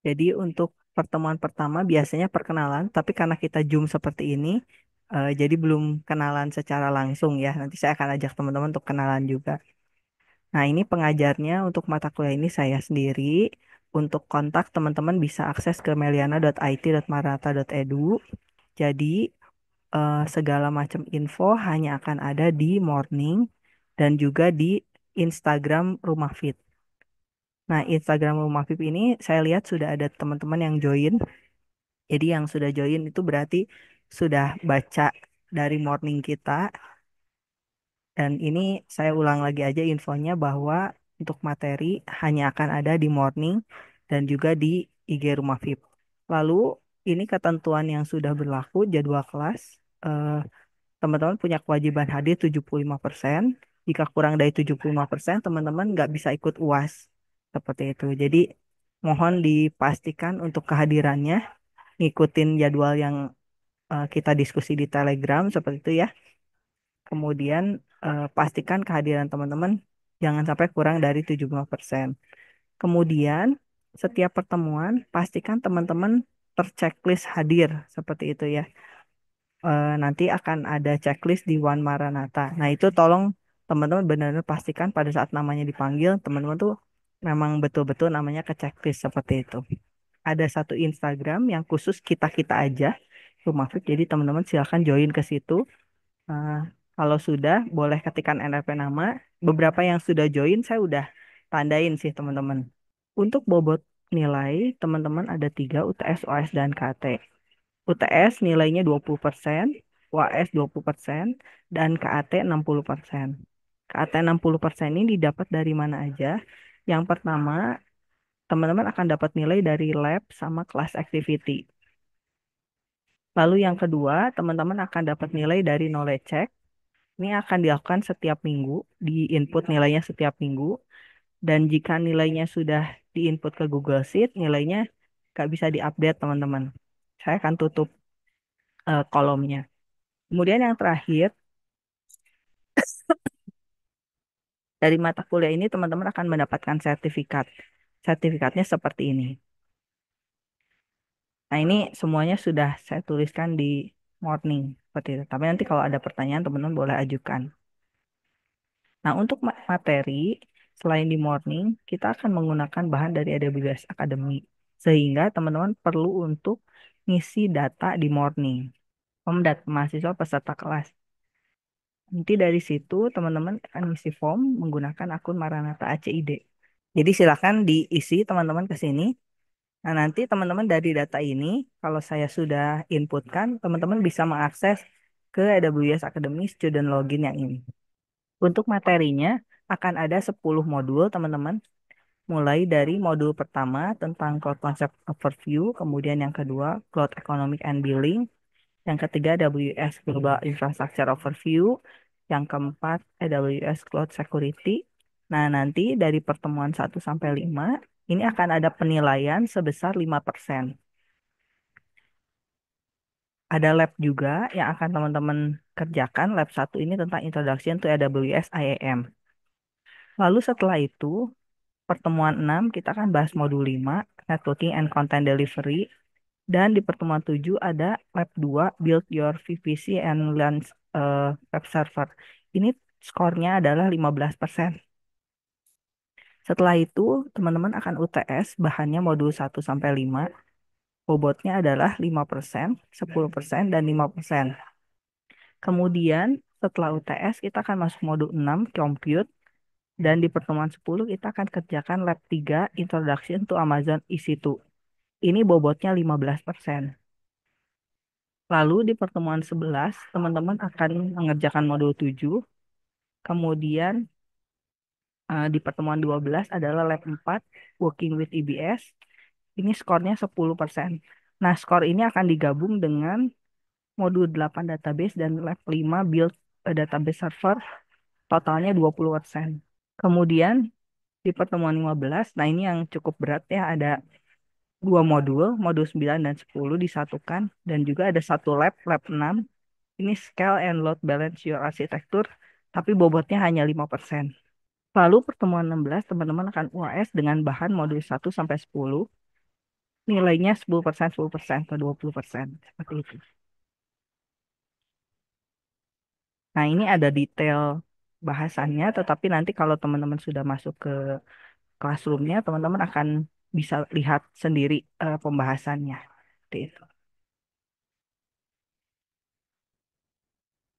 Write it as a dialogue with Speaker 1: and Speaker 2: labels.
Speaker 1: Jadi untuk pertemuan pertama biasanya perkenalan, tapi karena kita Zoom seperti ini, jadi belum kenalan secara langsung ya. Nanti saya akan ajak teman-teman untuk kenalan juga. Nah, ini pengajarnya untuk mata kuliah ini saya sendiri. Untuk kontak teman-teman bisa akses ke meliana.it.maranatha.edu. Jadi segala macam info hanya akan ada di morning dan juga di Instagram Rumah Fit. Nah, Instagram Rumah Fit ini saya lihat sudah ada teman-teman yang join. Jadi yang sudah join itu berarti sudah baca dari morning kita. Dan ini saya ulang lagi aja infonya bahwa untuk materi hanya akan ada di morning dan juga di IG Rumah VIP. Lalu ini ketentuan yang sudah berlaku jadwal kelas. eh, Teman-teman punya kewajiban hadir 75%. Jika kurang dari 75%, teman-teman nggak bisa ikut UAS. Seperti itu. Jadi mohon dipastikan untuk kehadirannya, ngikutin jadwal yang kita diskusi di Telegram seperti itu ya. Kemudian pastikan kehadiran teman-teman jangan sampai kurang dari 75%. Kemudian setiap pertemuan pastikan teman-teman terchecklist hadir seperti itu ya. Nanti akan ada checklist di One Maranatha. Nah, itu tolong teman-teman benar-benar pastikan pada saat namanya dipanggil, teman-teman tuh memang betul-betul namanya ke checklist seperti itu. Ada satu Instagram yang khusus kita-kita aja, Rumah Fit. Jadi teman-teman silakan join ke situ. Eh, Kalau sudah, boleh ketikkan NRP nama. Beberapa yang sudah join, saya udah tandain sih teman-teman. Untuk bobot nilai, teman-teman ada tiga, UTS, OS, dan KT. UTS nilainya 20%, UAS 20%, dan KAT 60%. KAT 60% ini didapat dari mana aja? Yang pertama, teman-teman akan dapat nilai dari lab sama kelas activity. Lalu yang kedua, teman-teman akan dapat nilai dari knowledge check. Ini akan dilakukan setiap minggu, di input nilainya setiap minggu. Dan jika nilainya sudah diinput ke Google Sheet, nilainya nggak bisa diupdate, teman-teman. Saya akan tutup kolomnya. Kemudian yang terakhir, dari mata kuliah ini teman-teman akan mendapatkan sertifikat. Sertifikatnya seperti ini. Nah, ini semuanya sudah saya tuliskan di morning seperti itu. Tapi nanti kalau ada pertanyaan teman-teman boleh ajukan. Nah, untuk materi selain di morning, kita akan menggunakan bahan dari AWS Academy. Sehingga teman-teman perlu untuk ngisi data di morning. Pemdat mahasiswa peserta kelas. Nanti dari situ teman-teman akan ngisi form menggunakan akun Maranatha ACID. Jadi silakan diisi teman-teman ke sini. Nah, nanti teman-teman dari data ini, kalau saya sudah inputkan, teman-teman bisa mengakses ke AWS Academy Student Login yang ini. Untuk materinya, akan ada 10 modul, teman-teman. Mulai dari modul pertama tentang Cloud Concept Overview, kemudian yang kedua, Cloud Economic and Billing, yang ketiga, AWS Global Infrastructure Overview, yang keempat, AWS Cloud Security. Nah, nanti dari pertemuan 1 sampai 5 ini akan ada penilaian sebesar 5%. Ada lab juga yang akan teman-teman kerjakan. Lab satu ini tentang Introduction to AWS IAM. Lalu setelah itu, pertemuan 6 kita akan bahas modul 5 Networking and Content Delivery. Dan di pertemuan 7 ada lab 2 Build Your VPC and Launch Web Server. Ini skornya adalah 15%. Setelah itu, teman-teman akan UTS, bahannya modul 1 sampai 5. Bobotnya adalah 5%, 10%, dan 5%. Kemudian setelah UTS kita akan masuk modul 6 Compute dan di pertemuan 10 kita akan kerjakan lab 3 Introduction to Amazon EC2. Ini bobotnya 15%. Lalu di pertemuan 11 teman-teman akan mengerjakan modul 7. Kemudian di pertemuan 12 adalah lab 4 Working with EBS. Ini skornya 10%. Nah, skor ini akan digabung dengan modul 8 database dan lab 5 build database server, totalnya 20%. Kemudian di pertemuan 15, nah ini yang cukup berat ya, ada dua modul, modul 9 dan 10 disatukan, dan juga ada satu lab, lab 6. Ini scale and load balance your architecture, tapi bobotnya hanya 5%. Lalu pertemuan 16, teman-teman akan UAS dengan bahan modul 1 sampai 10. nilainya 10% atau 20% seperti itu. Nah, ini ada detail bahasannya, tetapi nanti kalau teman-teman sudah masuk ke classroomnya, teman-teman akan bisa lihat sendiri pembahasannya. Seperti itu.